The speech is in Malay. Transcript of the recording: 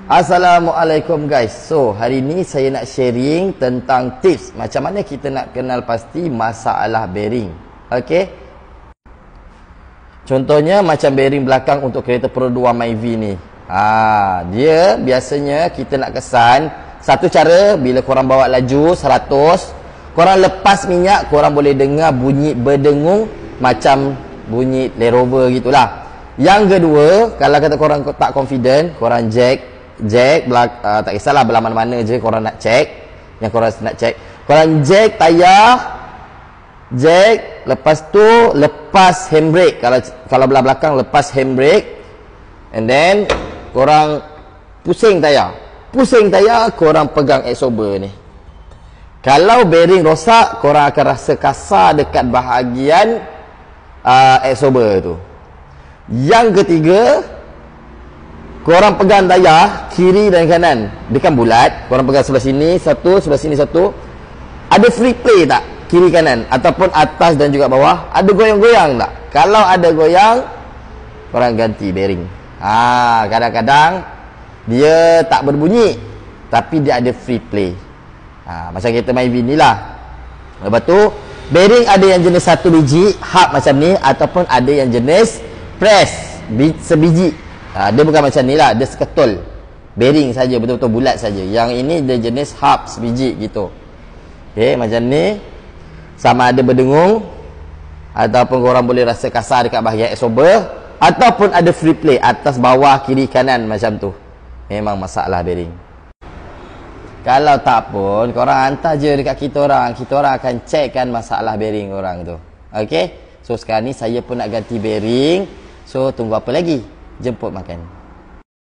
Assalamualaikum guys. So, hari ni saya nak sharing tentang tips macam mana kita nak kenal pasti masalah bearing. Okey. Contohnya macam bearing belakang untuk kereta Pro 2 Myvi ni. Dia biasanya kita nak kesan satu cara, bila korang bawa laju 100, korang lepas minyak, korang boleh dengar bunyi berdengung macam bunyi Land Rover gitulah. Yang kedua, kalau kata korang tak confident, korang jack tak kisahlah belah mana-mana je korang nak check, yang korang nak check, korang jack tayar, jack, lepas tu lepas handbrake, kalau belah belakang lepas handbrake, and then korang pusing tayar, korang pegang absorber ni. Kalau bearing rosak, korang akan rasa kasar dekat bahagian absorber tu. Yang ketiga, korang pegang tayar kiri dan kanan, dia kan bulat, korang pegang sebelah sini satu, sebelah sini satu. Ada free play tak kiri kanan ataupun atas dan juga bawah? Ada goyang-goyang tak? Kalau ada goyang, korang ganti bearing. Kadang-kadang dia tak berbunyi tapi dia ada free play. Macam kereta Myvi ni lah. Lepas tu bearing ada yang jenis satu biji hub macam ni, ataupun ada yang jenis press sebiji. Dia bukan macam ni lah, dia seketul bearing saja, betul-betul bulat saja. Yang ini dia jenis hub sebiji gitu. Okay, macam ni sama ada berdengung ataupun korang boleh rasa kasar dekat bahagian absorber, ataupun ada free play atas bawah kiri kanan macam tu. Memang masalah bearing. Kalau tak pun, korang hantar je dekat kita orang akan checkkan masalah bearing korang tu. Okay, so sekarang ni saya pun nak ganti bearing. So tunggu apa lagi? Jemput makan.